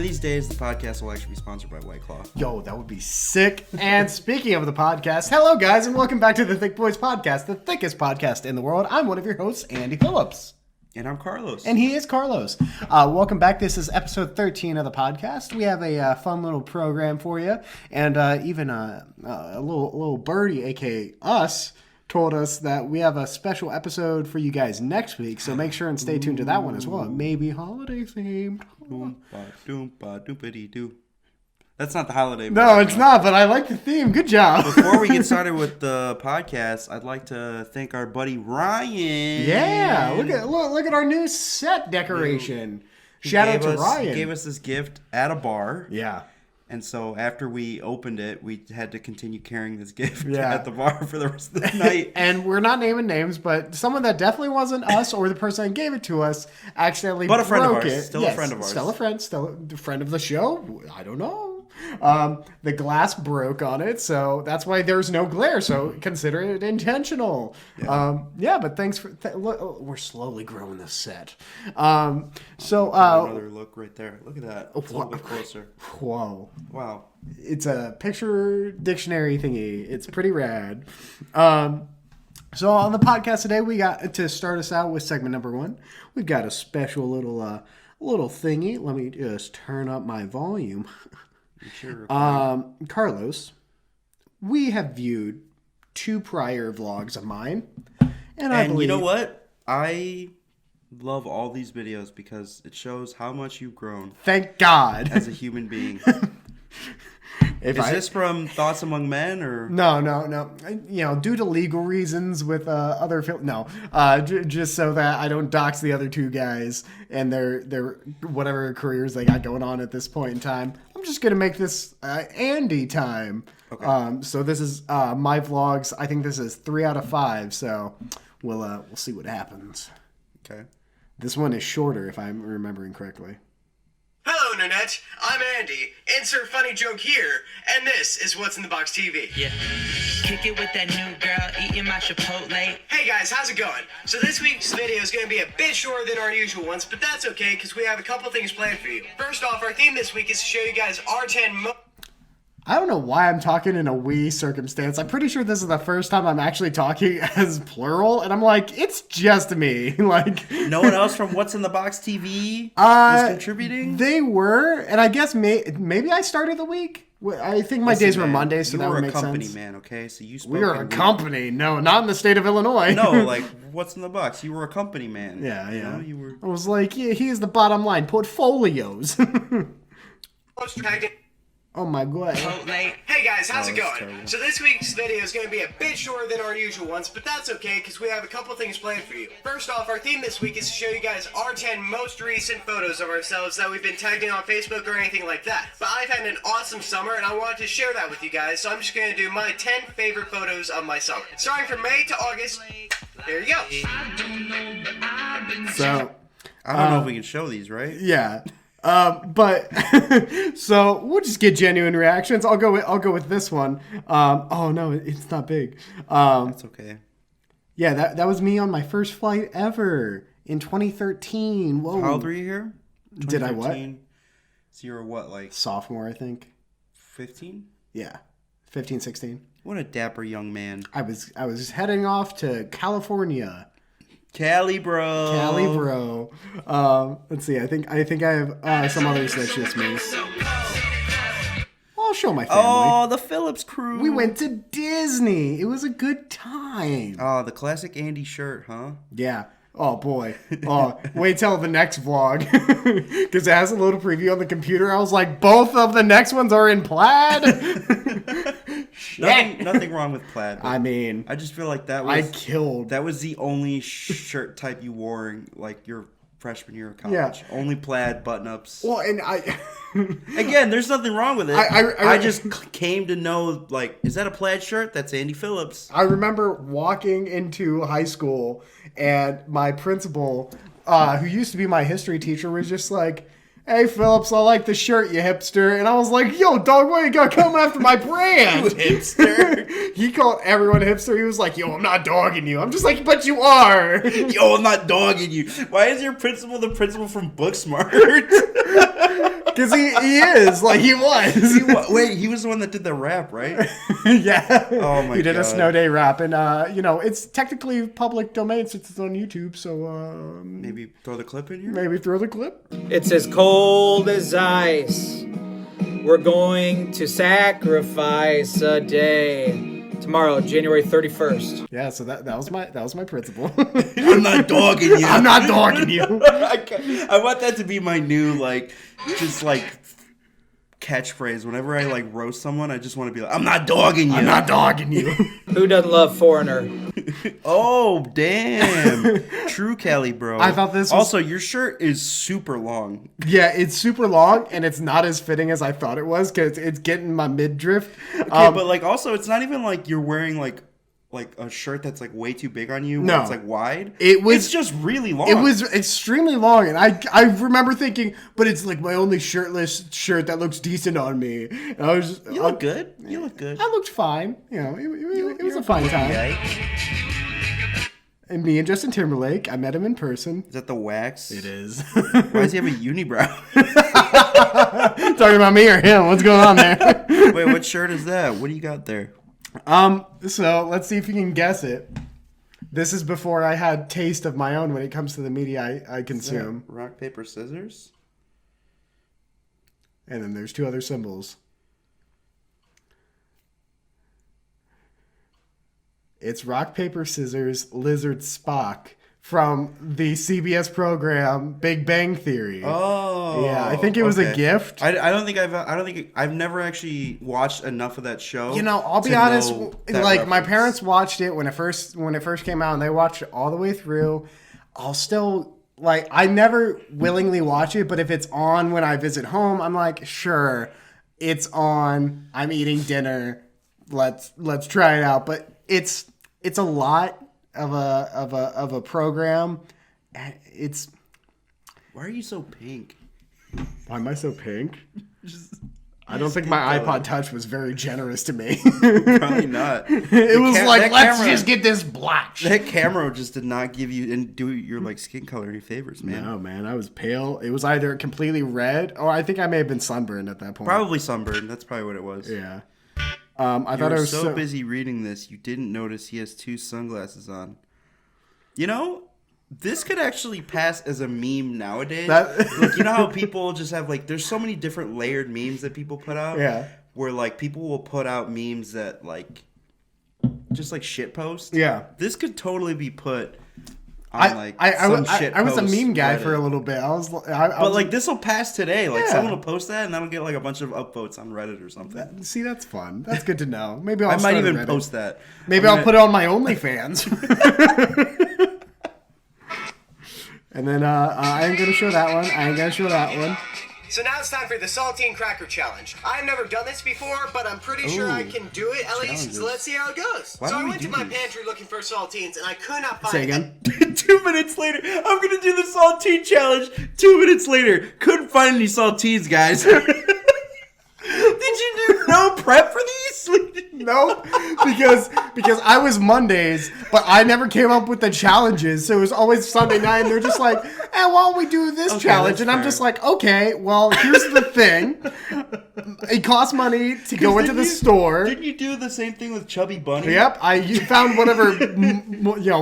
of these days, the podcast will actually be sponsored by White Claw. Yo, that would be sick. And speaking of the podcast, hello guys, and welcome back to the Thick Boys Podcast, the thickest podcast in the world. I'm one of your hosts, Andy Phillips. And I'm Carlos. And he is Carlos. Welcome back. This is episode 13 of the podcast. We have a fun little program for you. And even a little birdie, a.k.a. us, told us that we have a special episode for you guys next week. So make sure and stay tuned to that one as well. It may be holiday themed. That's not the holiday. No, it's not, but I like the theme. Good job. Before we get started with the podcast, I'd like to thank our buddy Ryan. Yeah, look at our new set decoration. Shout out to Ryan. He gave us this gift at a bar. Yeah. And so after we opened it, we had to continue carrying this gift at the bar for the rest of the night. And we're not naming names, but someone that definitely wasn't us or the person that gave it to us accidentally broke it. But a friend of ours. Still a friend of ours. Still a friend of the show. I don't know. The glass broke on it, so that's why there's no glare. So consider it intentional. Yeah, but thanks for. We're slowly growing this set. Another look right there. Look at that. It's a little bit closer. Whoa! Wow! It's a picture dictionary thingy. It's pretty rad. So on the podcast today, we got to start us out with segment number 1. We've got a special little thingy. Let me just turn up my volume. Sure. Carlos, we have viewed 2 prior vlogs of mine, and you know what? I love all these videos because it shows how much you've grown. Thank God. As a human being. Is this from Thoughts Among Men or no? You know, due to legal reasons with other just so that I don't dox the other 2 guys and their whatever careers they got going on at this point in time. I'm just gonna make this Andy time. Okay. So this is my vlogs. I think this is 3 out of 5. So we'll see what happens. Okay. This one is shorter if I'm remembering correctly. Hello, Nanette. I'm Andy. Insert funny joke here, and this is What's in the Box TV. Yeah. Kick it with that new girl, eating my Chipotle. Hey guys, how's it going? So this week's video is going to be a bit shorter than our usual ones, but that's okay because we have a couple things planned for you. First off, our theme this week is to show you guys our 10 I don't know why I'm talking in a we circumstance. I'm pretty sure this is the first time I'm actually talking as plural, and I'm like, it's just me. Like, no one else from What's in the Box TV was contributing? They were, and I guess maybe I started the week. I think my days were Mondays, so that would make sense. You were a company man, okay? So you spoke. We were a company. No, not in the state of Illinois. No, like, What's in the Box? You were a company man. Yeah. You know, you were. I was like, yeah, here's the bottom line. Portfolios. Oh my God. Hey guys, how's it going? Terrible. So this week's video is going to be a bit shorter than our usual ones, but that's okay because we have a couple things planned for you. First off, our theme this week is to show you guys our 10 most recent photos of ourselves that we've been tagged in on Facebook or anything like that. But I've had an awesome summer and I wanted to share that with you guys, so I'm just going to do my 10 favorite photos of my summer. Starting from May to August, there you go. So, I don't know if we can show these, right? Yeah. But so we'll just get genuine reactions. I'll go with this one. Oh no, it's not big. That's okay. Yeah, that was me on my first flight ever in 2013. Whoa. How old were you here? Did I what? So you were what, like sophomore, I think. 15? Yeah. 15, 16. What a dapper young man. I was heading off to California. Cali bro. Let's see. I think I have some others that's just me. I'll show my family. Oh, the Phillips crew. We went to Disney. It was a good time. Oh, the classic Andy shirt, huh? Yeah. Oh boy. Oh, wait till the next vlog because it has a little preview on the computer. I was like, both of the next ones are in plaid. Nothing wrong with plaid. I mean, I just feel like that was That was the only shirt type you wore in like your freshman year of college. Yeah. Only plaid button-ups. Well, and again, there's nothing wrong with it. I just came to know, like, is that a plaid shirt? That's Andy Phillips. I remember walking into high school and my principal, who used to be my history teacher, was just like, "Hey, Phillips, I like the shirt, you hipster." And I was like, "Yo, dog, why you gotta come after my brand?" You hipster. He called everyone hipster. He was like, "Yo, I'm not dogging you." I'm just like, "But you are." Yo, I'm not dogging you. Why is your principal the principal from Booksmart? Because he is. Like, he was. Wait, he was the one that did the rap, right? Yeah. Oh, my God. He did a snow day rap. And, it's technically public domain since it's on YouTube. So, maybe throw the clip in here? Maybe throw the clip. It's as cold as ice. We're going to sacrifice a day. Tomorrow, January 31st. Yeah, so that was my principle. I'm not dogging you. I'm not dogging you. I want that to be my new, catchphrase. Whenever I, roast someone, I just want to be like, I'm not dogging you. I'm not dogging you. Who doesn't love Foreigner? Oh, damn. True Cali, bro. I thought this was... Also, your shirt is super long. Yeah, it's super long, and it's not as fitting as I thought it was, because it's getting my midriff. Okay, but, also, it's not even like you're wearing, like a shirt that's way too big on you. No, it's wide. It's just really long. It was extremely long, and I remember thinking, but it's my only shirtless shirt that looks decent on me. And I was just, you look good. You look good. I looked fine. It was a fine time. And me and Justin Timberlake, I met him in person. Is that the wax? It is. Why does he have a unibrow? Talking about me or him? What's going on there? Wait, what shirt is that? What do you got there? So let's see if you can guess it. This is before I had taste of my own when it comes to the media I consume. Rock, paper, scissors? And then there's two other symbols. It's rock, paper, scissors, lizard, Spock from the CBS program Big Bang Theory. Oh, yeah. I think it was a gift. I don't think I've never actually watched enough of that show. I'll be honest. My parents watched it when it first came out, and they watched it all the way through. I'll still I never willingly watch it, but if it's on when I visit home, I'm like, sure, it's on. I'm eating dinner. Let's try it out. But it's a lot of a program. It's... Why are you so pink? Why am I so pink? I don't think my iPod Touch was very generous to me. Probably not. It was let's just get this black. That camera just did not give you and do your skin color any favors, man. No, man, I was pale. It was either completely red, or I think I may have been sunburned at that point. Probably sunburned. That's probably what it was. Yeah. I thought I was so busy reading this, you didn't notice he has two sunglasses on. This could actually pass as a meme nowadays. You know how people just have there's so many different layered memes that people put out. Yeah. Where people will put out memes that just shit post. Yeah. This could totally be put on I was a meme guy for a little bit. But this will pass today. Someone will post that and that'll get a bunch of upvotes on Reddit or something. See, that's fun. That's good to know. Maybe I might even post that. Maybe I'll put it on my OnlyFans. And then I ain't gonna show that one. So now it's time for the Saltine Cracker Challenge. I've never done this before, but I'm pretty sure I can do it at least. So let's see how it goes. So I went to my pantry looking for saltines, and I could not find Say again. 2 minutes later, I'm gonna do the saltine challenge. 2 minutes later, couldn't find any saltines, guys. Did you do no prep for these? No, because I was Mondays, but I never came up with the challenges. So it was always Sunday night, and they're just like, why don't we do this challenge? And I'm just like, okay, well, here's the thing. It costs money to go into the store. Didn't you do the same thing with Chubby Bunny? Yep, I found whatever,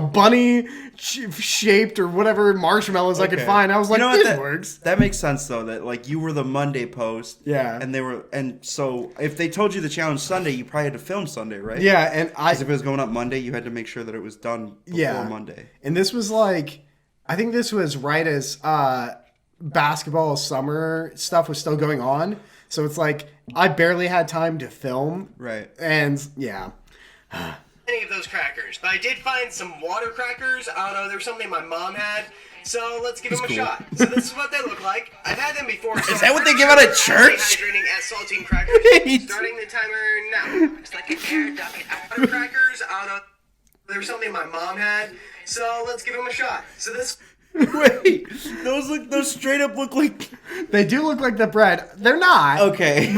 bunny shaped or whatever marshmallows I could find. I was like, this works. That makes sense, though, that you were the Monday post. Yeah. And so if they told you the challenge Sunday, you probably had to film Sunday, right? Yeah, and because if it was going up Monday, you had to make sure that it was done before Monday. And this was I think this was right as basketball summer stuff was still going on. So it's I barely had time to film. Right. And yeah. Any of those crackers, but I did find some water crackers. I don't know, there was something my mom had. So let's give them a shot. So this is what they look like. I've had them before. So is that what they give out at church? Hydrating as saltine crackers. Starting the timer now. Looks like an air duct. Water crackers. I don't know. There's something my mom had. So let's give them a shot. So this. Wait, those straight up look like... They do look like the bread. They're not. Okay.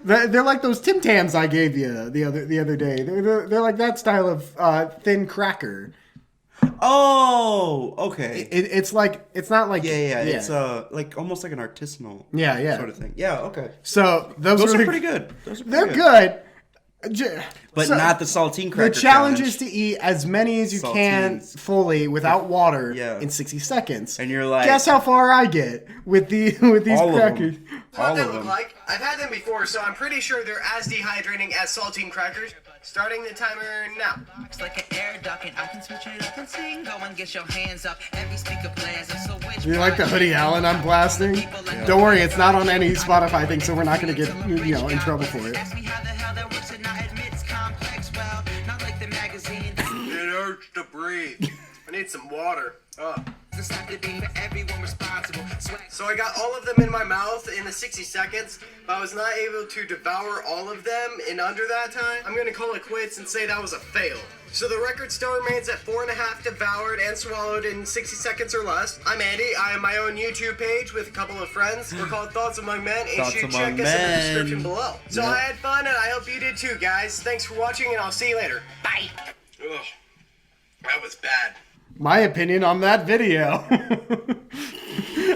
They're like those Tim Tams I gave you the other day. They're like that style of thin cracker. Oh, okay. It's like it's not like Yeah. It's like almost like an artisanal sort of thing. Yeah, okay. So Those are pretty good. They're good. But not the saltine cracker. The challenge is to eat as many as you can Saltines. fully without water Yeah. in 60 seconds. And you're like, guess how far I get with these all crackers. of them. What they look like. I've had them before, so I'm pretty sure they're as dehydrating as saltine crackers. Starting the timer now. It's like an air duck and I can switch it up and sing. Go and get your hands up. Every speaker plays a switch. You like the Hoodie Allen I'm blasting? Don't worry, it's not on any Spotify thing, so we're not going to get in trouble for it. Ask me how the hell that works and I admit it's complex. Well, not like the magazine. It hurts to breathe. I need some water. It's not to be for everyone responsible. So I got all of them in my mouth in the 60 seconds, but I was not able to devour all of them in under that time. I'm gonna call it quits and say that was a fail. So the record still remains at 4.5 devoured and swallowed in 60 seconds or less. I'm Andy. I have my own YouTube page with a couple of friends. We're called Thoughts Among Men, and you should check us in the description below. So I had fun, and I hope you did too, guys. Thanks for watching, and I'll see you later. Bye. Ugh, that was bad. My opinion on that video.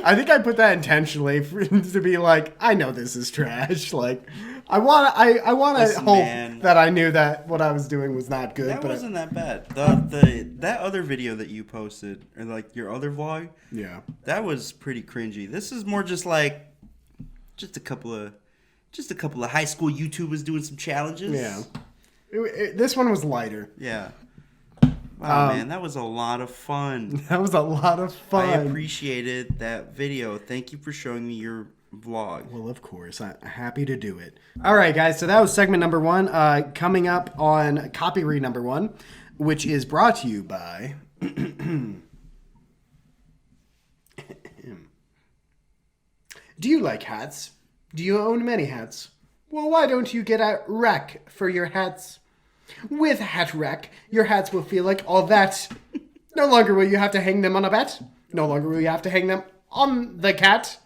I think I put that intentionally to be like, I know this is trash. Like, I want to hope that I knew that what I was doing was not good. That but wasn't that bad. That other video that you posted, or like your other vlog, that was pretty cringy. This is more just like, just a couple of high school YouTubers doing some challenges. Yeah. This one was lighter. Yeah. Wow, man, that was a lot of fun. That was a lot of fun. I appreciated that video. Thank you for showing me your vlog. Well, of course. I'm happy to do it. All right, guys. So that was segment number 1. Coming up on copy read number 1, which is brought to you by... Do you like hats? Do you own many hats? Well, why don't you get a rack for your hats? With Hat Rack, your hats will feel like all that. No longer will you have to hang them on a bat. No longer will you have to hang them on the cat.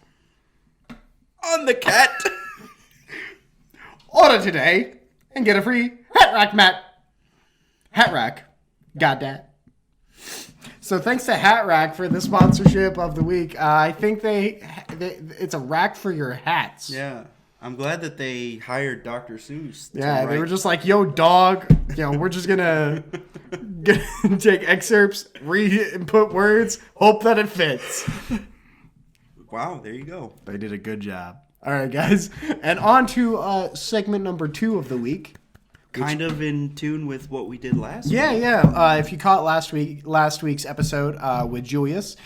On the cat. Order today and get a free Hat Rack mat. Hat Rack. Got that. So thanks to Hat Rack for the sponsorship of the week. I think it's a rack for your hats. Yeah. I'm glad that they hired Dr. Seuss. Yeah, they were just like, yo, dog, we're just going to take excerpts, read it, and put words, hope that it fits. Wow, there you go. They did a good job. All right, guys. And on to segment number 2 of the week. Kind of in tune with what we did last week. Yeah. If you caught last week's episode with Julius,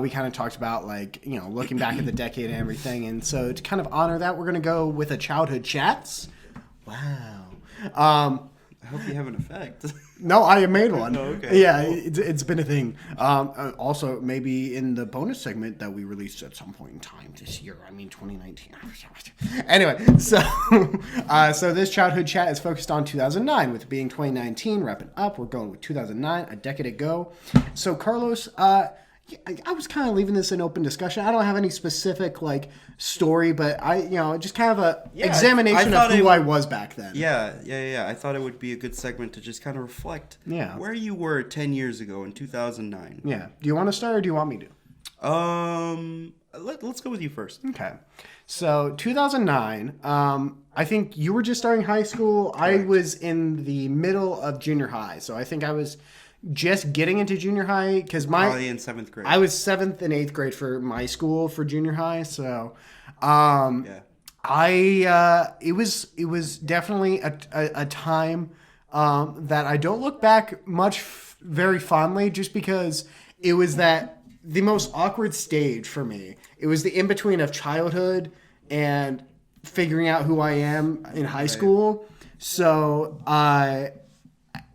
we kind of talked about looking back at the decade and everything. And so to kind of honor that, we're going to go with a childhood chats. Wow. I hope you have an effect. No, I made one. Oh, okay. Yeah, it's been a thing. Also, maybe in the bonus segment that we released at some point in time this year. I mean, 2019. Anyway, so this childhood chat is focused on 2009, with it being 2019. Wrapping up, we're going with 2009, a decade ago. So, Carlos, I was kind of leaving this in open discussion. I don't have any specific story, but I just kind of a examination of who I was back then. Yeah. I thought it would be a good segment to just kind of reflect where you were 10 years ago in 2009. Yeah. Do you want to start or do you want me to? Let's go with you first. Okay. So 2009, I think you were just starting high school. Correct. I was in the middle of junior high. So I think I was just getting into junior high because probably in 7th grade. I was 7th and 8th grade for my school for junior high. So, it was definitely a time that I don't look back very fondly, just because it was the most awkward stage for me. It was the in between of childhood and figuring out who I am in high school. So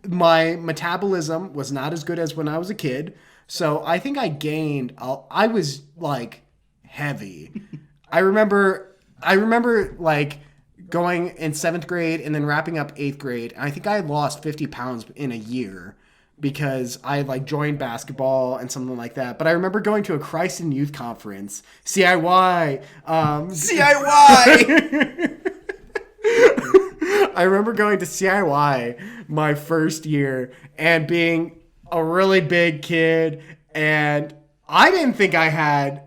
my metabolism was not as good as when I was a kid. So I think I gained, I was heavy. I remember going in 7th grade and then wrapping up 8th grade. And I think I had lost 50 pounds in a year because I had joined basketball and something like that. But I remember going to a Christ in Youth conference, CIY. I remember going to CIY my first year and being a really big kid And I didn't think I had,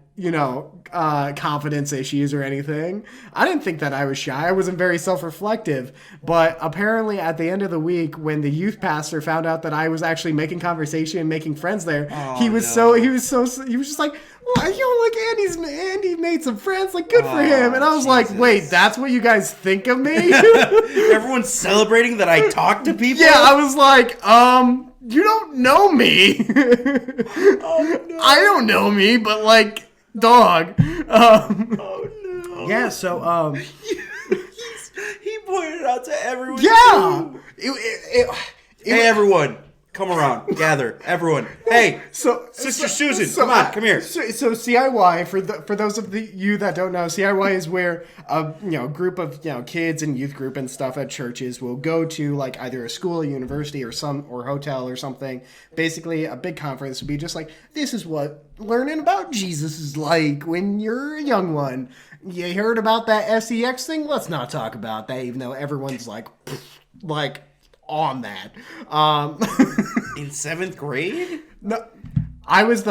confidence issues or anything. I didn't think that I was shy. I wasn't very self-reflective. But apparently at the end of the week, when the youth pastor found out that I was actually making conversation and making friends there, he was just like, well, Andy made some friends, like, good for him. And I was like, wait, that's what you guys think of me? Everyone's celebrating that I talk to people? Yeah, I was like, you don't know me. Oh, no. I don't know me, but like, dog. Oh no. Yeah, so he pointed out to everyone. Yeah. Hey everyone, come around, gather, everyone. Hey, Sister Susan, come here. So CIY, for those of you that don't know, CIY is where a group of kids and youth group and stuff at churches will go to, like, either a school, a university, or hotel or something. Basically, a big conference would be just like, this is what learning about Jesus is like when you're a young one. You heard about that SEX thing? Let's not talk about that, even though everyone's like on that. In 7th grade? No, I was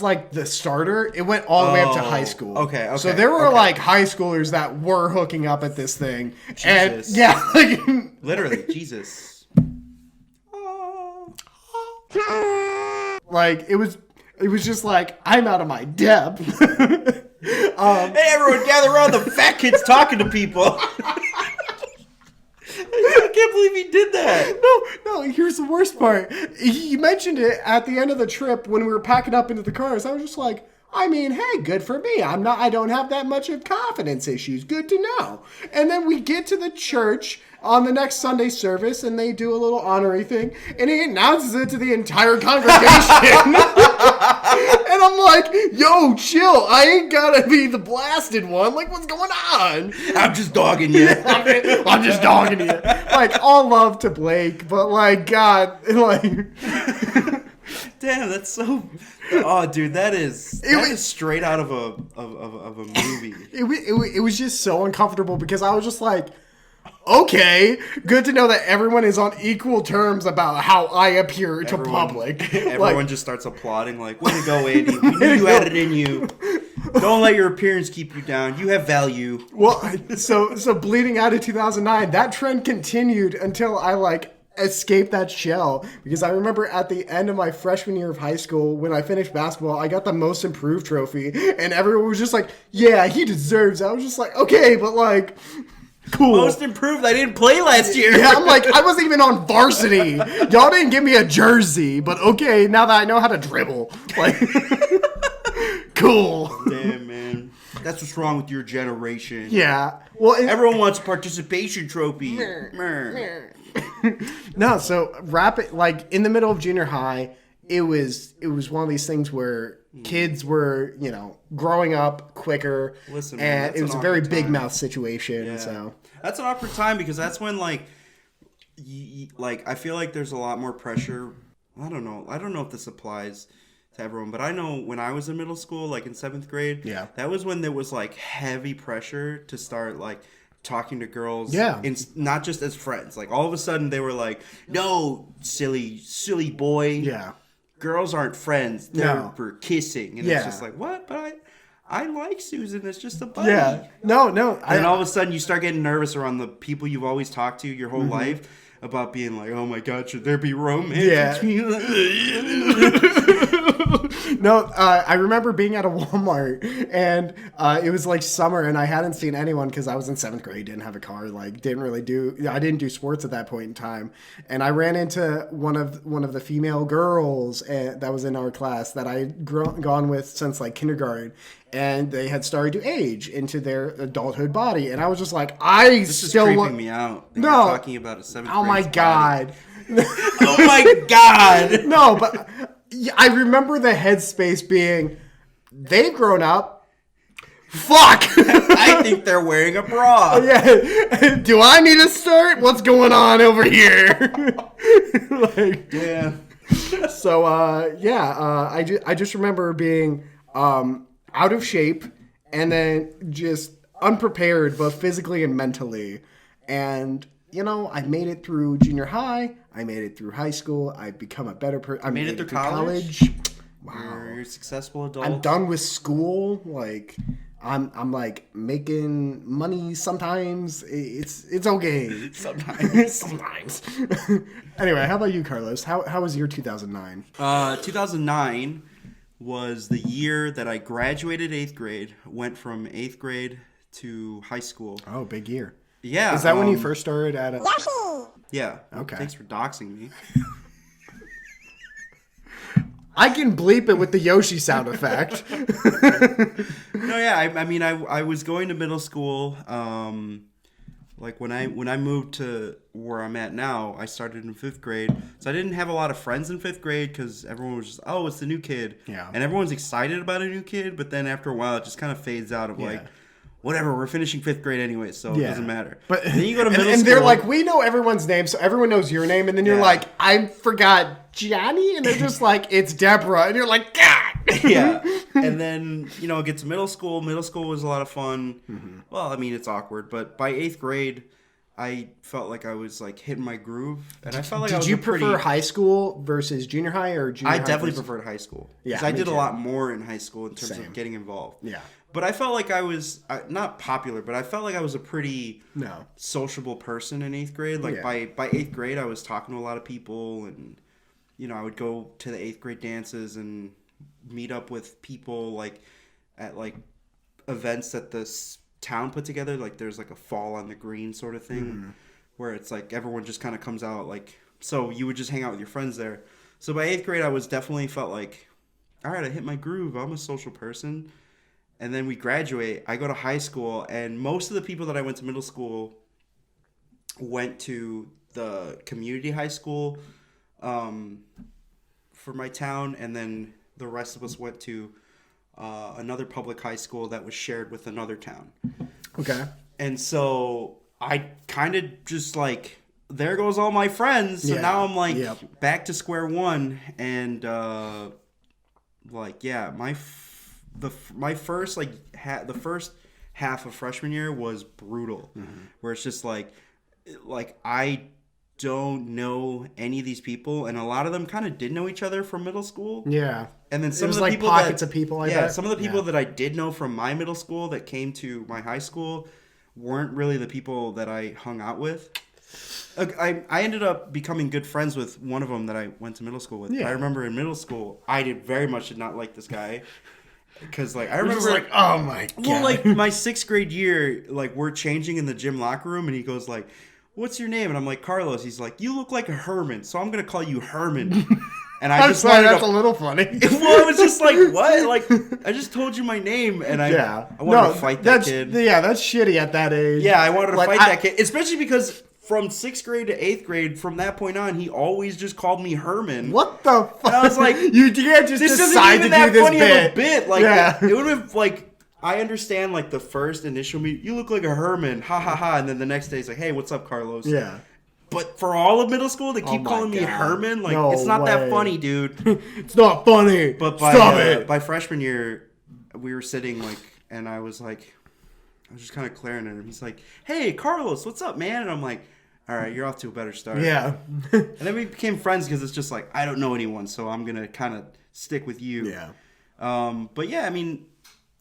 like the starter. It went all the way up to high school. Okay. So there were like high schoolers that were hooking up at this thing. Jesus. And yeah, like, literally, Jesus. Like it was just like, I'm out of my depth. Hey everyone, gather around, the fat kid's talking to people. I can't believe he did that. No, here's the worst part. He mentioned it at the end of the trip when we were packing up into the cars. I was just like, I mean, hey, good for me. I don't have that much of confidence issues. Good to know. And then we get to the church on the next Sunday service, and they do a little honorary thing, and he announces it to the entire congregation. And I'm like, yo, chill. I ain't gotta be the blasted one. Like, what's going on? I'm just dogging you. I'm just dogging you. Like, all love to Blake, but like, God, like... Damn, that's so... Oh, dude, that is straight out of a movie. It was just so uncomfortable because I was just like, okay, good to know that everyone is on equal terms about how I appear to public. Everyone just starts applauding, like, way to go, Andy. We knew you had it in you. Don't let your appearance keep you down. You have value. Well, so bleeding out of 2009, that trend continued until I, escaped that shell. Because I remember at the end of my freshman year of high school, when I finished basketball, I got the most improved trophy. And everyone was just like, yeah, he deserves it. I was just like, okay, but like... Cool. Most improved. I didn't play last year. Yeah, I'm like, I wasn't even on varsity. Y'all didn't give me a jersey, but okay, now that I know how to dribble. Like, cool. Damn, man. That's what's wrong with your generation. Yeah. Well, everyone wants a participation trophy. No, so in the middle of junior high, it was one of these things where kids were, growing up quicker. Listen, man, and it was a very big mouth situation. Yeah. So that's an awkward time because that's when I feel like there's a lot more pressure. I don't know if this applies to everyone, but I know when I was in middle school, like in 7th grade, that was when there was heavy pressure to start talking to girls, not just as friends. Like all of a sudden they were like, no, silly boy, girls aren't friends, they're for kissing. And it's just like, what? But I like Susan, it's just a buddy. Yeah, no. And all of a sudden you start getting nervous around the people you've always talked to your whole life about being like, oh my God, should there be romance between No, I remember being at a Walmart, and it was summer, and I hadn't seen anyone because I was in 7th grade, didn't have a car, I didn't do sports at that point in time, and I ran into one of the female girls that was in our class that I'd gone with since kindergarten, and they had started to age into their adulthood body, and I was just like, this is creeping me out. No, you're talking about a 7th grade. Oh my God. Oh my God. No, but I remember the headspace being, they've grown up. Fuck. I think they're wearing a bra. Yeah. Do I need to start? What's going on over here? Yeah. So, I just remember being out of shape and then just unprepared, both physically and mentally. And, I made it through junior high. I made it through high school. I've become a better person. I made it through college? Wow. You're a successful adult. I'm done with school. Like, I'm like making money sometimes. It's okay. Sometimes. Anyway, how about you, Carlos? How was your 2009? 2009 was the year that I graduated 8th grade, went from 8th grade to high school. Oh, big year. Yeah. Is that when you first started at a... Yeah. Okay. Thanks for doxing me. I can bleep it with the Yoshi sound effect. No, yeah. I mean, I was going to middle school. Like when I moved to where I'm at now, I started in 5th grade. So I didn't have a lot of friends in 5th grade because everyone was just, oh, it's the new kid. Yeah. And everyone's excited about a new kid, but then after a while, it just kind of fades out of like, whatever, we're finishing 5th grade anyway, so it doesn't matter. But then you go to middle school. And they're like, we know everyone's name, so everyone knows your name. And then you're like, I forgot Johnny. And they're just like, it's Deborah. And you're like, God. Yeah. And then, get to middle school. Middle school was a lot of fun. Mm-hmm. Well, I mean, it's awkward. But by 8th grade, I felt like I was like hitting my groove. And I felt like I was Did you prefer high school versus junior high or junior high? I definitely preferred high school. Yeah, because I did a lot more in high school in terms of getting involved. Yeah. But I felt like I was not popular, but I felt like I was a pretty sociable person in 8th grade. Like by 8th grade, I was talking to a lot of people, and I would go to the 8th grade dances and meet up with people like at like events that this town put together. Like there's like a fall on the green sort of thing where it's like everyone just kind of comes out. Like so you would just hang out with your friends there. So by 8th grade, I was definitely felt like, all right, I hit my groove. I'm a social person. And then we graduate. I go to high school, and most of the people that I went to middle school went to the community high school for my town, and then the rest of us went to another public high school that was shared with another town. Okay. And so I kind of just like, there goes all my friends. So now I'm like back to square one, and my first the first half of freshman year was brutal, where it's just like I don't know any of these people, and a lot of them kind of did know each other from middle school. Yeah, and then some of the like people pockets of people. I bet. Some of the people that I did know from my middle school that came to my high school weren't really the people that I hung out with. I ended up becoming good friends with one of them that I went to middle school with. Yeah. I remember in middle school, I did not like this guy. Because I remember like, oh my god. Well, my 6th grade year, we're changing in the gym locker room, and he goes like, "What's your name?" And I'm like, "Carlos." He's like, "You look like a Herman, so I'm gonna call you Herman." And I just that's a little funny. Well, I was just like, what? Like, I just told you my name, and I wanted to fight that kid. Yeah, that's shitty at that age. Yeah, I wanted to fight that kid, especially because from 6th grade to 8th grade, from that point on, he always just called me Herman. What the fuck? And I was like, you can't just this decide isn't even to that do this funny bit. of a bit. Like, it would have I understand the first initial meet. You look like a Herman, ha ha ha, and then the next day it's like, hey, what's up, Carlos? Yeah. But for all of middle school, they keep calling me Herman. It's not that funny, dude. It's not funny. But by freshman year, we were sitting and I was just kind of glaring at him. He's like, hey, Carlos, what's up, man? And I'm like, all right, you're off to a better start. Yeah. And then we became friends because it's just I don't know anyone, so I'm going to kind of stick with you. Yeah. But yeah, I mean,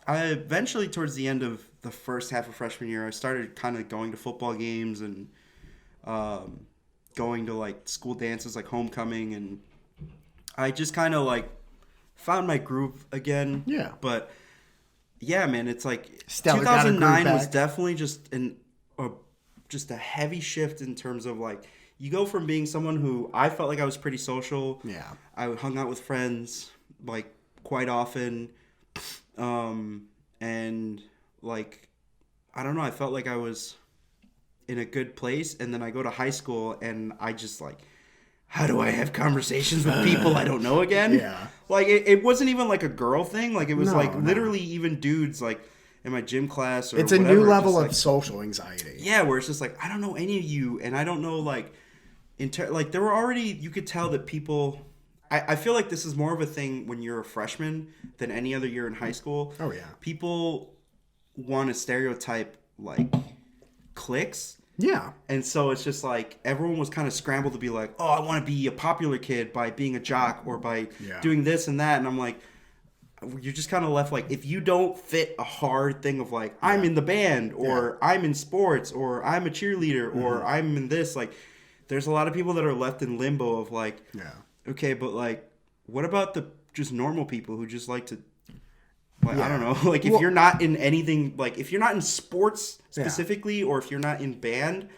I eventually, towards the end of the first half of freshman year, I started kind of going to football games and going to school dances like homecoming, and I just kind of found my groove again. Yeah. But yeah, man, it's 2009 was definitely just just a heavy shift in terms of you go from being someone who I felt like I was pretty social. Yeah. I hung out with friends quite often. And I don't know, I felt like I was in a good place, and then I go to high school and I just how do I have conversations with people I don't know again? Yeah. It wasn't even a girl thing. It was literally even dudes in my gym class or it's whatever. A new level of social anxiety. Yeah, where it's just I don't know any of you, and I don't know there were already, you could tell that people, I feel like this is more of a thing when you're a freshman than any other year in high school. Oh yeah. People want to stereotype cliques, Yeah. And so it's just like everyone was kind of scrambled to be like, oh, I want to be a popular kid by being a jock or by doing this and that. And I'm like, you're just kind of left like, if you don't fit a hard thing of like, I'm in the band or I'm in sports or I'm a cheerleader or I'm in this, like, there's a lot of people that are left in limbo of like, okay, but like, what about the just normal people who just like to, like, I don't know, like if you're not in anything, like if you're not in sports specifically or if you're not in band,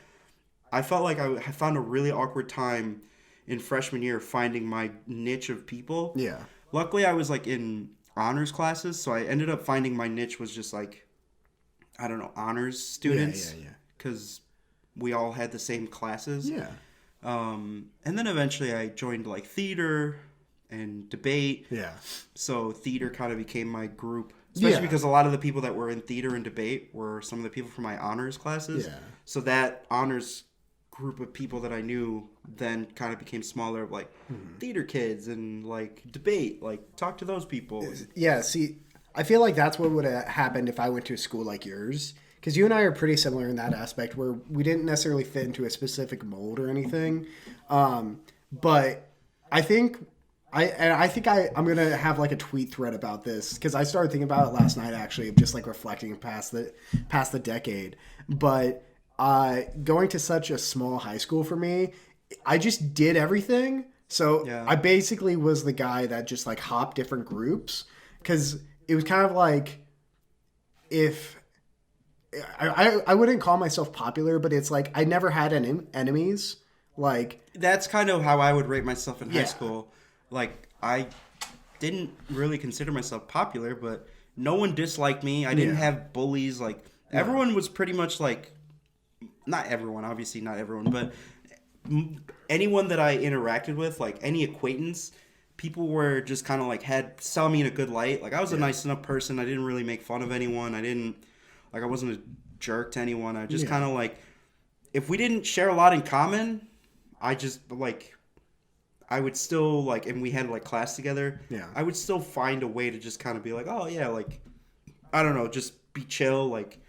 I felt like I found a really awkward time in freshman year finding my niche of people. Yeah. Luckily, I was like in honors classes, so I ended up finding my niche was just like, I don't know, honors students. Yeah. Because we all had the same classes. Yeah. And then eventually I joined like theater and debate. Yeah. So theater kind of became my group. Especially because a lot of the people that were in theater and debate were some of the people from my honors classes. Yeah. So that honors group of people that I knew then kind of became smaller, like theater kids and like debate, like talk to those people. Yeah, see, I feel like that's what would have happened if I went to a school like yours. Because you and I are pretty similar in that aspect where we didn't necessarily fit into a specific mold or anything. But I think I'm going to have like a tweet thread about this because I started thinking about it last night actually of just like reflecting past the decade. But going to such a small high school for me, I just did everything. So I basically was the guy that just like hopped different groups because it was kind of like if I wouldn't call myself popular, but it's like I never had enemies. Like that's kind of how I would rate myself in high school. Like I didn't really consider myself popular, but no one disliked me. I didn't have bullies. Like everyone was pretty much like, not everyone, obviously not everyone, but anyone that I interacted with, like any acquaintance, people were just kind of like saw me in a good light. Like I was a nice enough person. I didn't really make fun of anyone. I wasn't a jerk to anyone. I just kind of like, if we didn't share a lot in common, I just like, I would still like, and we had like class together. Yeah. I would still find a way to just kind of be like, oh yeah, like, I don't know, just be chill, like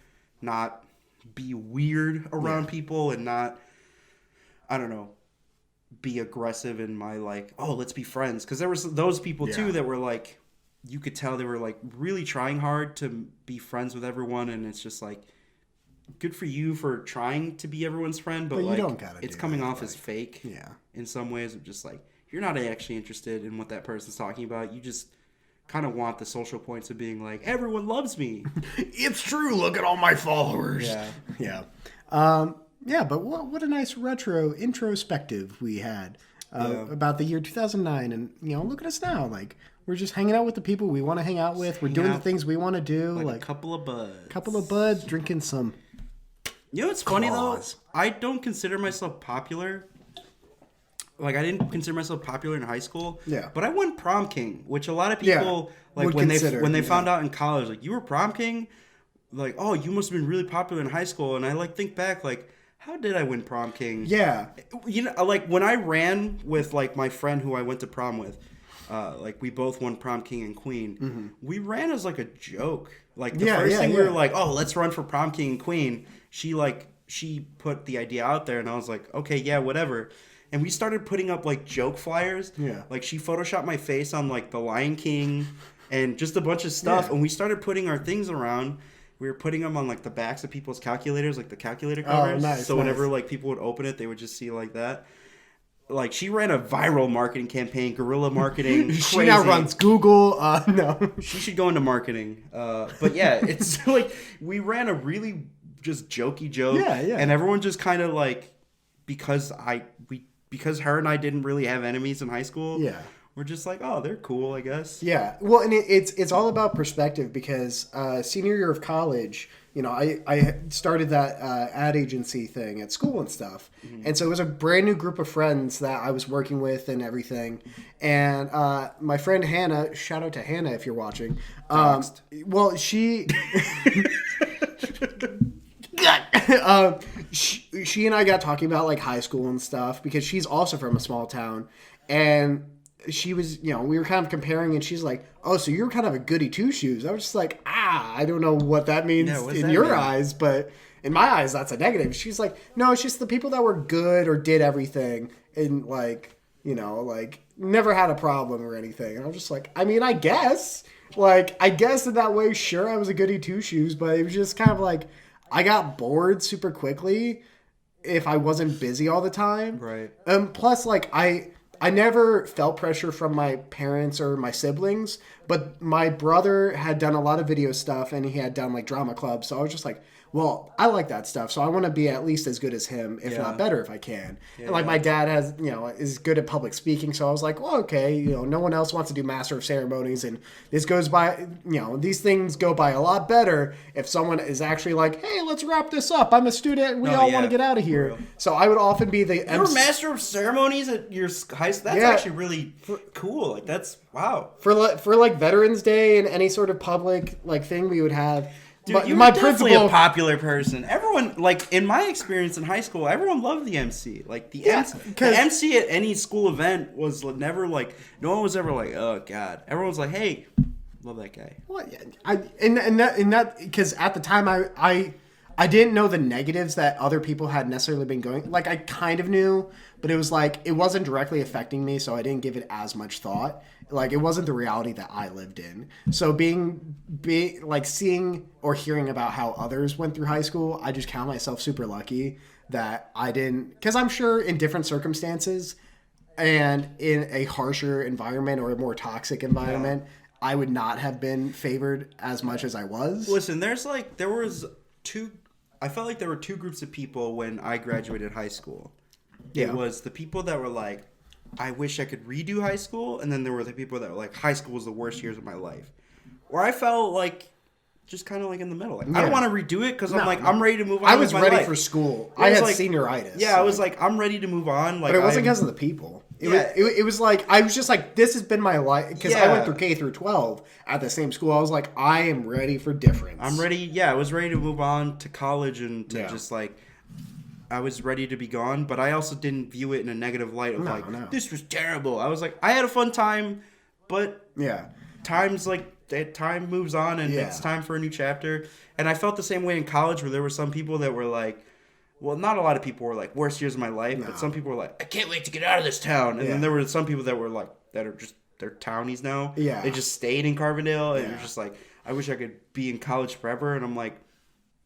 not be weird around people and not, I don't know, be aggressive in my like, oh, let's be friends. Because there was those people too that were like, you could tell they were like really trying hard to be friends with everyone, and it's just like, good for you for trying to be everyone's friend, but like, you don't gotta it's coming off as fake. Yeah. In some ways, of just like, you're not actually interested in what that person's talking about. You just kind of want the social points of being like, everyone loves me. It's true. Look at all my followers. Yeah. Yeah. But what a nice retro introspective we had about the year 2009, and look at us now. Like we're just hanging out with the people we want to hang out with. We're doing the things we want to do. Like a couple of buds, drinking some. You know what's funny though? I don't consider myself popular. Like I didn't consider myself popular in high school. Yeah. But I won prom king, which a lot of people like when they found out in college, like you were prom king, like, oh, you must have been really popular in high school. And I like think back, like, how did I win prom king? Yeah. Like when I ran with like my friend who I went to prom with, like we both won prom king and queen. Mm-hmm. We ran as like a joke. Like the first thing we were like, oh, let's run for prom king and queen. She put the idea out there, and I was like, okay, yeah, whatever. And we started putting up like joke flyers. Yeah. Like she photoshopped my face on like the Lion King and just a bunch of stuff. Yeah. And we started putting our things around. We were putting them on like the backs of people's calculators, like the calculator covers. Oh, nice, so whenever like people would open it, they would just see like that. Like she ran a viral marketing campaign, guerrilla marketing. She now runs Google. No, she should go into marketing. But yeah, it's like we ran a really just jokey joke. Yeah. And everyone just kind of like, because her and I didn't really have enemies in high school. Yeah. We're just like, oh, they're cool, I guess. Yeah. Well, and it's all about perspective because senior year of college, I started that ad agency thing at school and stuff. Mm-hmm. And so it was a brand new group of friends that I was working with and everything. And my friend Hannah, shout out to Hannah if you're watching. Well, she... she and I got talking about like high school and stuff because she's also from a small town, and she was, we were kind of comparing, and she's like, "Oh, so you're kind of a goody two shoes." I was just like, I don't know what that means in your eyes, but in my eyes, that's a negative. She's like, "No, it's just the people that were good or did everything and never had a problem or anything." And I was just like, I mean, I guess in that way, sure, I was a goody two shoes, but it was just kind of like I got bored super quickly if I wasn't busy all the time. Right. Plus, I never felt pressure from my parents or my siblings, but my brother had done a lot of video stuff and he had done drama clubs. So I was just like, well, I like that stuff. So I want to be at least as good as him, if not better, if I can. Yeah, and my dad has, is good at public speaking. So I was like, well, okay, no one else wants to do master of ceremonies. And this goes by, these things go by a lot better if someone is actually like, hey, let's wrap this up. I'm a student. We all want to get out of here. So I would often be the You're master of ceremonies at your high school? That's actually really cool. That's, wow. For Veterans Day and any sort of public thing we would have. Dude, you were definitely a popular person. Everyone, in my experience in high school, everyone loved the MC. The MC at any school event was never no one was ever like, oh god. Everyone was like, hey, love that guy. Well, that because at the time I didn't know the negatives that other people had necessarily been going. I kind of knew, but it was it wasn't directly affecting me, so I didn't give it as much thought. It wasn't the reality that I lived in. So being seeing or hearing about how others went through high school, I just count myself super lucky that I didn't, because I'm sure in different circumstances and in a harsher environment or a more toxic environment, I would not have been favored as much as I was. Listen, I felt like there were two groups of people when I graduated high school. It was the people that were I wish I could redo high school, and then there were the people that were high school was the worst years of my life. Or I felt just kind of in the middle. I don't want to redo it because I'm ready to move on. I was ready for school. I had senioritis. Yeah, I was I'm ready to move on. But it wasn't because of the people. It was I was just this has been my life, because I went through K through 12 at the same school. I was I am ready for difference. I'm ready. Yeah, I was ready to move on to college and to just I was ready to be gone, but I also didn't view it in a negative light of this was terrible. I was I had a fun time, but times time moves on and it's time for a new chapter. And I felt the same way in college, where there were some people that were well, not a lot of people were worst years of my life, but some people were I can't wait to get out of this town. And then there were some people that were that are just, they're townies now. Yeah. They just stayed in Carbondale and you're just I wish I could be in college forever. And I'm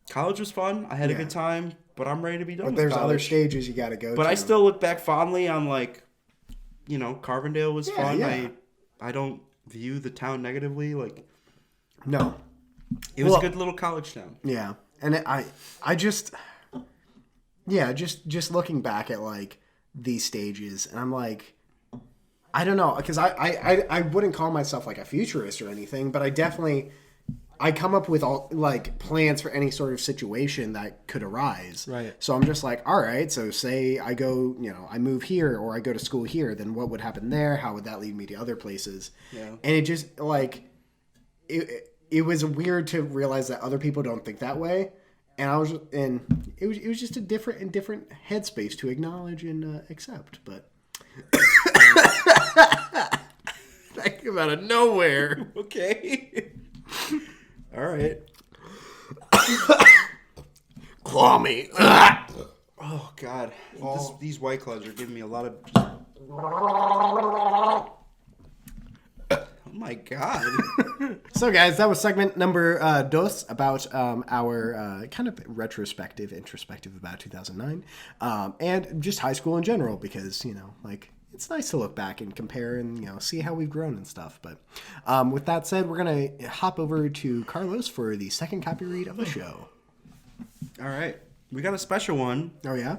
college was fun. I had a good time. But I'm ready to be done with college. There's other stages you got to go to. But I still look back fondly on, Carbondale was fun. Yeah. I don't view the town negatively. No. It was a good little college town. Yeah. And I just... Yeah, just looking back at, these stages, and I'm I don't know, because I wouldn't call myself, a futurist or anything, but I definitely... I come up with all plans for any sort of situation that could arise. Right. So I'm just all right, so say I go, I move here or I go to school here, then what would happen there? How would that lead me to other places? Yeah. And it just it was weird to realize that other people don't think that way. And it was just a different headspace to acknowledge and accept, but that came out of nowhere. Okay. All right. Claw me. Oh, God. These White Claws are giving me a lot of... Oh, my God. So, guys, that was segment number dos about our kind of introspective about 2009. And just high school in general, because, it's nice to look back and compare and, see how we've grown and stuff. But with that said, we're going to hop over to Carlos for the second copy read of the show. All right. We got a special one. Oh, yeah?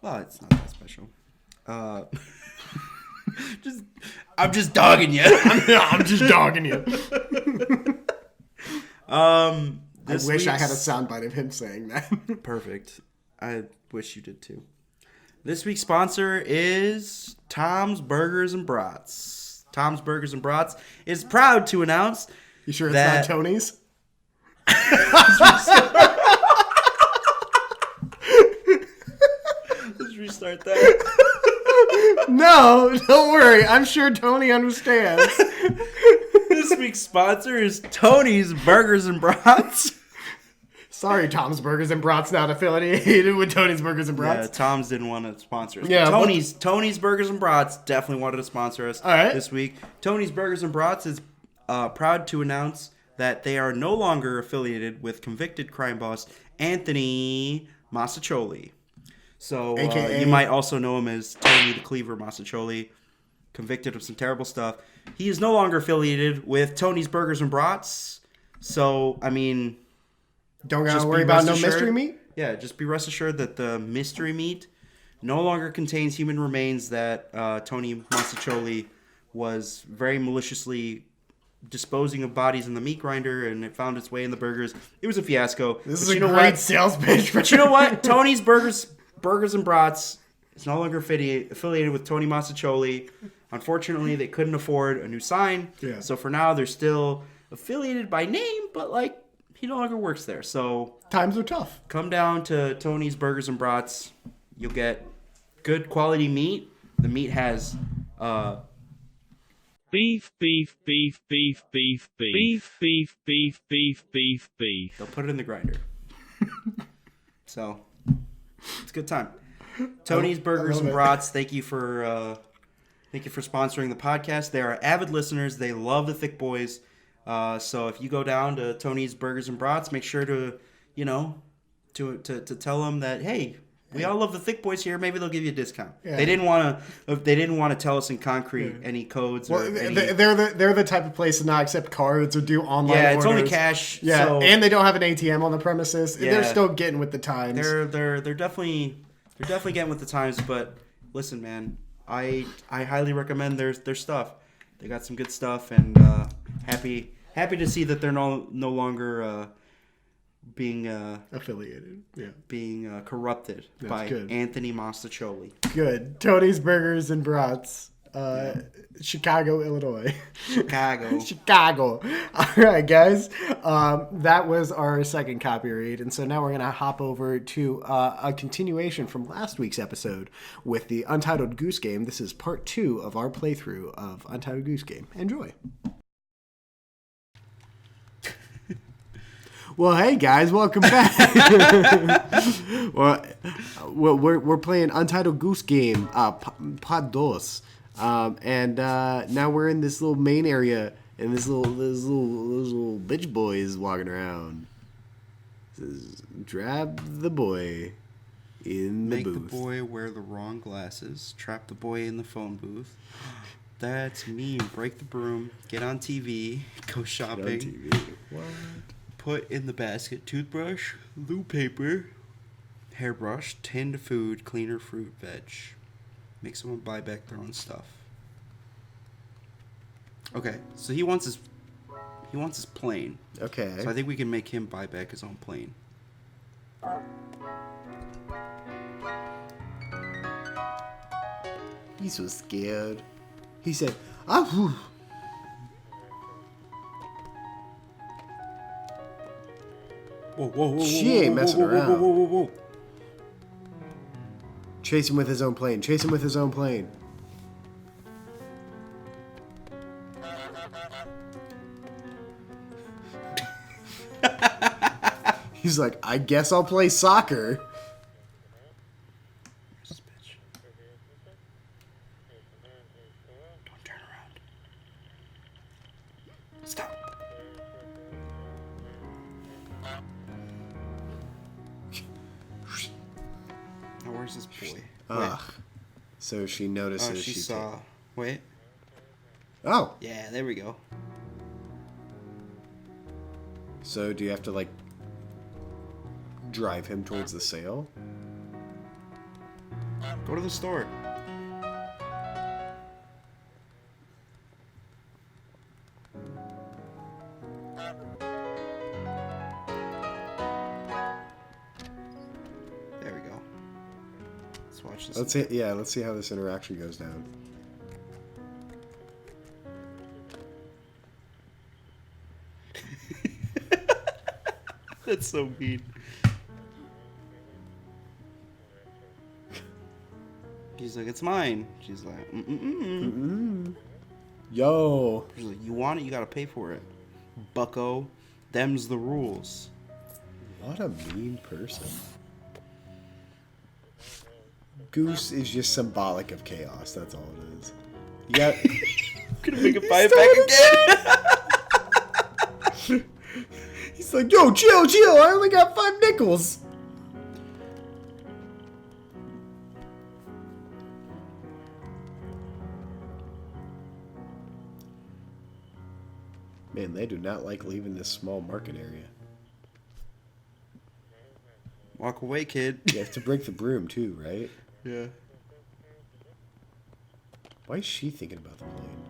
Well, it's not that special. I'm just dogging you. I'm just dogging you. I wish I had a soundbite of him saying that. Perfect. I wish you did too. This week's sponsor is Tom's Burgers and Brats. Tom's Burgers and Brats is proud to announce. You sure it's not Tony's? Let's restart that. No, don't worry. I'm sure Tony understands. This week's sponsor is Tony's Burgers and Brats. Sorry, Tom's Burgers and Brats not affiliated with Tony's Burgers and Brats. Yeah, Tom's didn't want to sponsor us. Yeah, Tony's Burgers and Brats definitely wanted to sponsor us this week. Tony's Burgers and Brats is proud to announce that they are no longer affiliated with convicted crime boss Anthony Masaccioli. So you might also know him as Tony the Cleaver Masaccioli, convicted of some terrible stuff. He is no longer affiliated with Tony's Burgers and Brats. So, I mean... Don't gotta worry about no mystery meat? Yeah, just be rest assured that the mystery meat no longer contains human remains that Tony Masaccioli was very maliciously disposing of bodies in the meat grinder, and it found its way in the burgers. It was a fiasco. This is a great sales pitch. But you know what? Tony's Burgers and Brats is no longer affiliated with Tony Masaccioli. Unfortunately, they couldn't afford a new sign. Yeah. So for now, they're still affiliated by name, but like he no longer works there. So times are tough. Come down to Tony's Burgers and Brats. You'll get good quality meat. The meat has beef. They'll put it in the grinder. So it's a good time. Tony's Burgers and Brats. Thank you for sponsoring the podcast. They are avid listeners. They love the Thick Boys. So if you go down to Tony's Burgers and Brats, make sure to to tell them that, hey, we all love the Thick Boys here. Maybe they'll give you a discount. Yeah. They didn't want to tell us in concrete any codes. Well, they're the type of place to not accept cards or do online orders. Yeah, it's only cash. Yeah, so, and they don't have an ATM on the premises. Yeah, they're still getting with the times. They're definitely getting with the times. But listen, man, I highly recommend their stuff. They got some good stuff, and happy to see that they're no longer being affiliated, being corrupted by good. Anthony Masaccioli. Good. Tony's Burgers and Brats, Chicago, Illinois. Chicago. All right, guys. That was our second copy read, and so now we're gonna hop over to a continuation from last week's episode with the Untitled Goose Game. This is part 2 of our playthrough of Untitled Goose Game. Enjoy. Well, hey guys, welcome back. Well, we're playing Untitled Goose Game, Pod Dos, and now we're in this little main area, and this little bitch boy is walking around. Says, "Trap the boy in the booth." Make the boy wear the wrong glasses. Trap the boy in the phone booth. That's me. Break the broom. Get on TV. Go shopping. What? Put in the basket toothbrush, lube paper, hairbrush, tinned food, cleaner fruit, veg. Make someone buy back their own stuff. Okay, so he wants his plane. Okay. So I think we can make him buy back his own plane. He's so scared. He said, "Ah." Whoa, she ain't messing around. Whoa. Chase him with his own plane. Chase him with his own plane. He's like, I guess I'll play soccer. Where's this bitch? Don't turn around. Stop. Now where's this boy? Ugh. So she notices. Oh, she saw. Wait. Oh. Yeah, there we go. So do you have to like drive him towards the sale? Go to the store. There we go. Let's watch this. Let's see how this interaction goes down. That's so mean. He's like, it's mine. She's like, mm-mm-mm. Yo. She's like, you want it, you gotta pay for it. Bucko, them's the rules. What a mean person. Goose is just symbolic of chaos. That's all it is. You got. Gonna make it buy it back again. He's like, yo, chill. I only got 5 nickels. Man, they do not like leaving this small market area. Walk away, kid. You have to break the broom too, right? Yeah. Why is she thinking about the plane?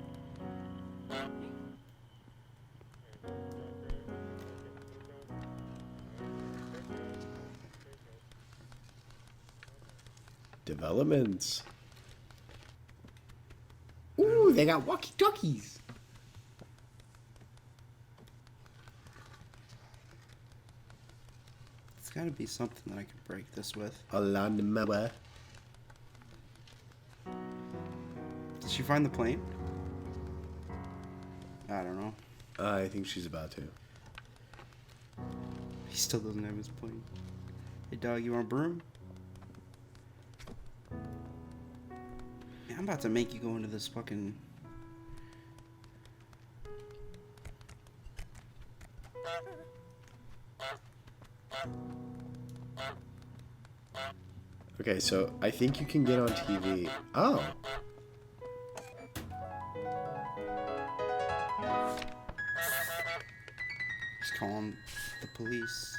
Developments. Ooh, they got walkie-talkies. It's gotta be something that I can break this with. A lawnmower. Did she find the plane? I don't know. I think she's about to. He still doesn't have his plane. Hey, dog, you want a broom? Man, I'm about to make you go into this fucking... Okay, so I think you can get on TV. Oh. He's calling the police.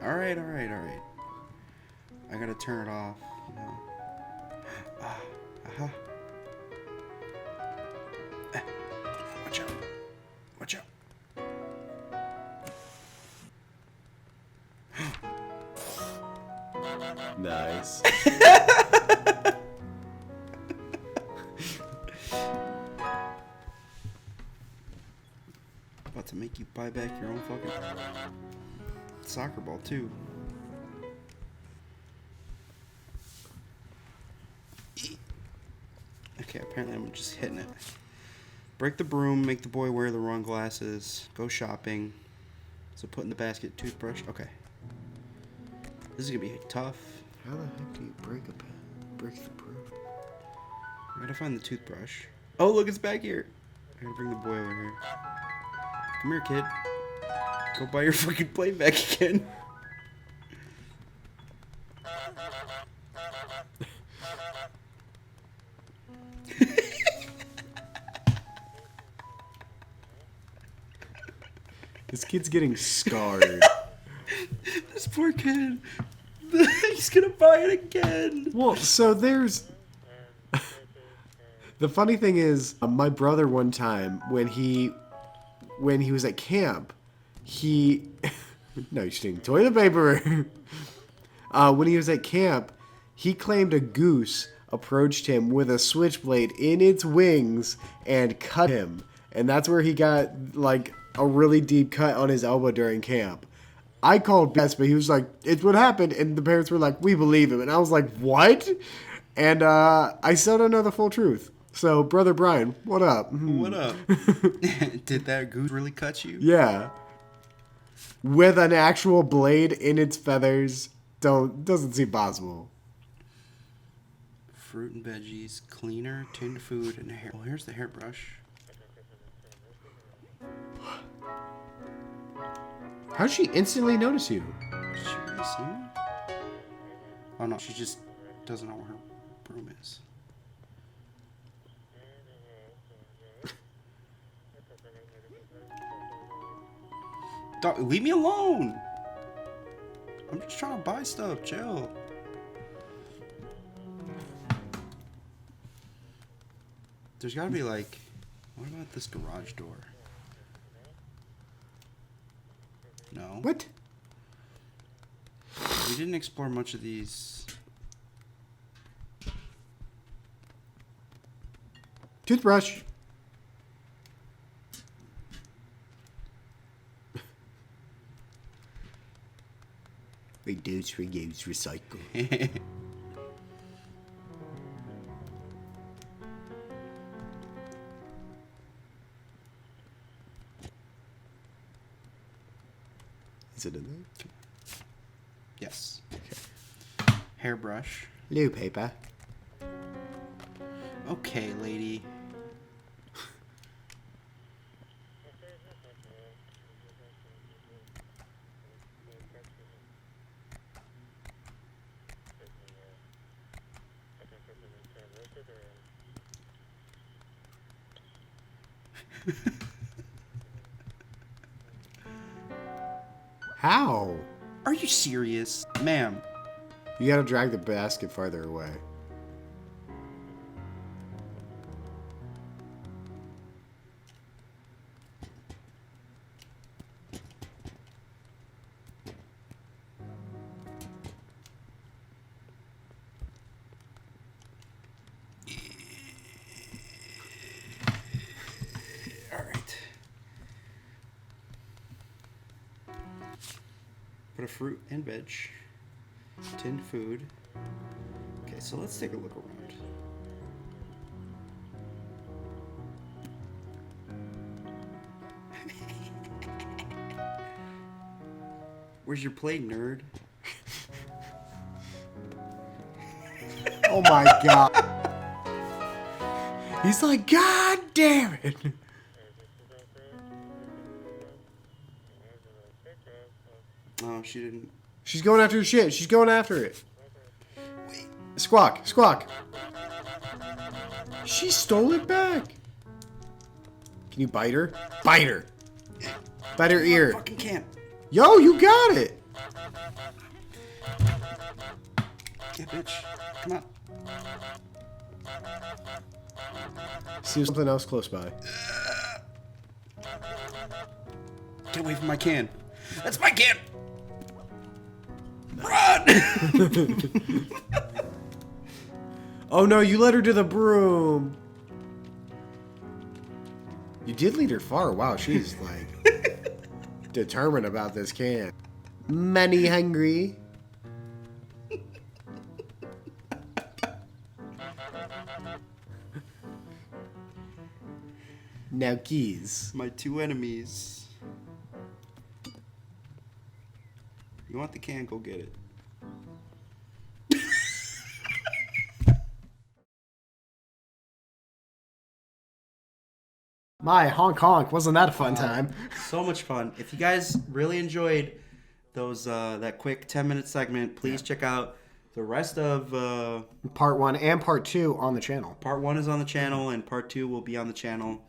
Alright. I gotta turn it off, you know. Watch out. Nice. About to make you buy back your own fucking soccer ball too. Okay, apparently I'm just hitting it. Break the broom, make the boy wear the wrong glasses, go shopping. So put in the basket, toothbrush. Okay. This is gonna be tough. How the heck do you break the broom? I gotta find the toothbrush. Oh, look, it's back here. I gotta bring the boy over here. Come here, kid. Go buy your fucking plane back again. This kid's getting scarred. This poor kid. He's gonna buy it again. Well, so there's... The funny thing is, my brother one time, when he was at camp, he... No, you're stealing toilet paper. When he was at camp, he claimed a goose approached him with a switchblade in its wings and cut him. And that's where he got, like, a really deep cut on his elbow during camp. I called BS, but he was like, it's what happened. And the parents were like, we believe him. And I was like, what? And I still don't know the full truth. So, Brother Brian, what up? What up? Did that goose really cut you? Yeah. With an actual blade in its feathers. Doesn't seem possible. Fruit and veggies, cleaner, tinned food, and hair. Well, here's the hairbrush. How'd she instantly notice you? Did she really see me? Oh no, she just doesn't know where her broom is. Dog, leave me alone! I'm just trying to buy stuff, chill. There's gotta be like, what about this garage door? No. What? We didn't explore much of these. Toothbrush. Goose reuse recycle. Is it in there? Yes. Okay. Hairbrush. Blue paper. Okay, lady. How? Are you serious? Ma'am. You gotta drag the basket farther away. Put a fruit and veg. Tinned food. Okay, so let's take a look around. Where's your plate, nerd? Oh my god. He's like, God damn it. Oh, she didn't. She's going after her shit. She's going after it. Wait. Squawk. Squawk. She stole it back. Can you bite her? Bite her. Bite her ear. I fucking can't. Yo, you got it. Yeah, bitch. Come on. See something else close by. Get away from my can. That's my can. Run! Oh no, you led her to the broom. You did lead her far. Wow, she's like determined about this can. Money hungry. Now keys. My two enemies. You want the can? Go get it. My honk honk, wasn't that a fun time? So much fun. If you guys really enjoyed those that quick 10-minute segment, please check out the rest of Part 1 and Part 2 on the channel. Part 1 is on the channel and Part 2 will be on the channel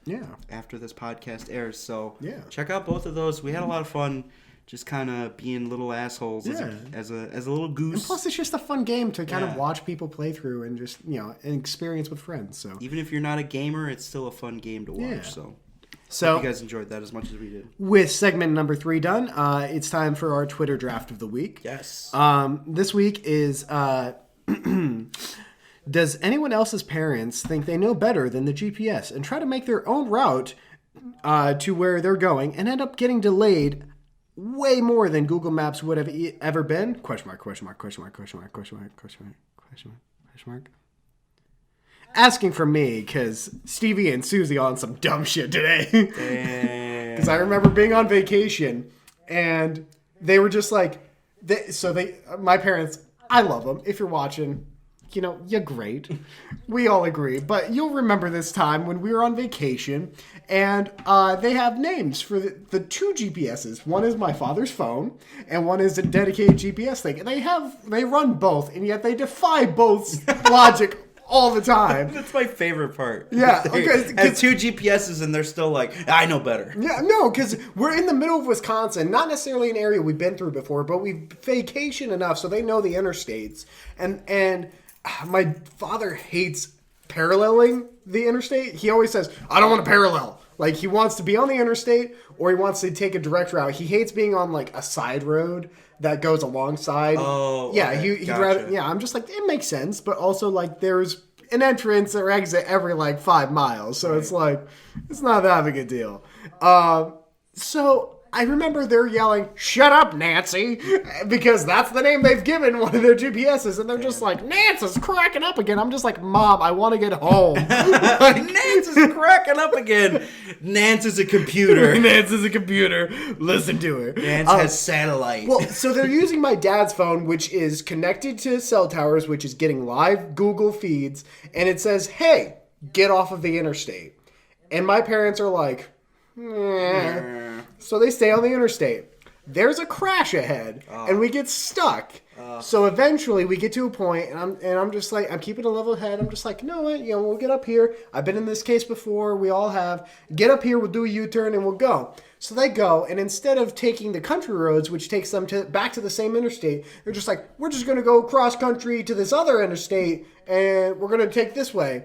after this podcast airs. So check out both of those. We had a lot of fun just kind of being little assholes as a little goose. And plus, it's just a fun game to kind of watch people play through and just, you know, an experience with friends. So even if you're not a gamer, it's still a fun game to watch. Yeah. So hope you guys enjoyed that as much as we did. With segment number 3 done, it's time for our Twitter draft of the week. Yes. This week is, does anyone else's parents think they know better than the GPS and try to make their own route to where they're going and end up getting delayed way more than Google Maps would have ever been? Question mark, question mark, question mark, question mark, question mark, question mark, question mark, question mark. Asking for me, because Stevie and Susie on some dumb shit today. Because I remember being on vacation, and they were just like, my parents, I love them. If you're watching, you know, you're great. We all agree. But you'll remember this time when we were on vacation, and they have names for the 2 GPSs. One is my father's phone, and one is a dedicated GPS thing. And they run both, and yet they defy both logic all the time. That's my favorite part. Yeah. They have 2 GPSs and they're still like, I know better. Yeah, no, because we're in the middle of Wisconsin, not necessarily an area we've been through before, but we vacation enough so they know the interstates. And my father hates paralleling the interstate. He always says, I don't want to parallel. Like, he wants to be on the interstate or he wants to take a direct route. He hates being on, like, a side road that goes alongside. Oh, yeah, okay. he'd Gotcha. rather. Yeah, I'm just like, it makes sense, but also like there's an entrance or exit every like 5 miles, so it's like it's not that big a deal. So I remember they're yelling, "Shut up, Nancy," because that's the name they've given one of their GPSs, and they're just like, "Nancy's cracking up again." I'm just like, "Mom, I want to get home." Nance is cracking up again. Nance is a computer. Nance is a computer. Listen to her. Nance has satellite. Well, so they're using my dad's phone, which is connected to cell towers, which is getting live Google feeds, and it says, "Hey, get off of the interstate." And my parents are like, So they stay on the interstate. There's a crash ahead, and we get stuck. So eventually we get to a point, and I'm just like, I'm keeping a level head. I'm just like, you know what? We'll get up here. I've been in this case before. We all have. Get up here. We'll do a U-turn, and we'll go. So they go, and instead of taking the country roads, which takes them back to the same interstate, they're just like, we're just going to go cross country to this other interstate, and we're going to take this way.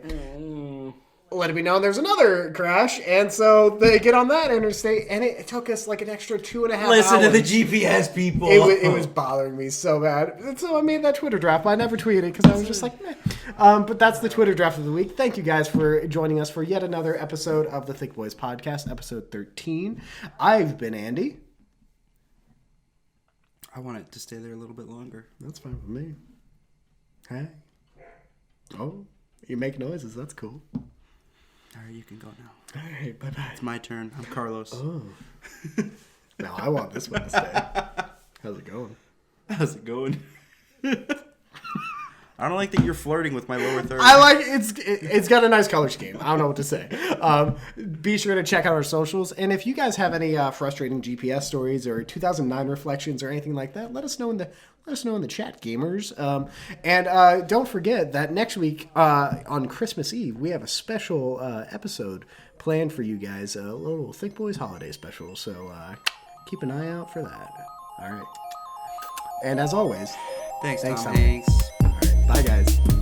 Let it be known there's another crash, and so they get on that interstate, and it took us like an extra 2.5 hours. Listen to the GPS people. It was bothering me so bad. And so I made that Twitter draft, but I never tweeted because I was just like, meh. But that's the Twitter draft of the week. Thank you guys for joining us for yet another episode of the Thick Boys Podcast, episode 13. I've been Andy. I want it to stay there a little bit longer. That's fine with me. Hey. Oh, you make noises. That's cool. All right, you can go now. All right, bye-bye. It's my turn. I'm Carlos. Oh. Now I want this one to stay. How's it going? How's it going? I don't like that you're flirting with my lower third. I like it's got a nice color scheme. I don't know what to say. Be sure to check out our socials, and if you guys have any frustrating GPS stories or 2009 reflections or anything like that, let us know in the chat, gamers. And don't forget that next week on Christmas Eve we have a special episode planned for you guys, a little Thick Boys holiday special. So keep an eye out for that. All right. And as always, thanks Tom Hanks. All right, bye guys.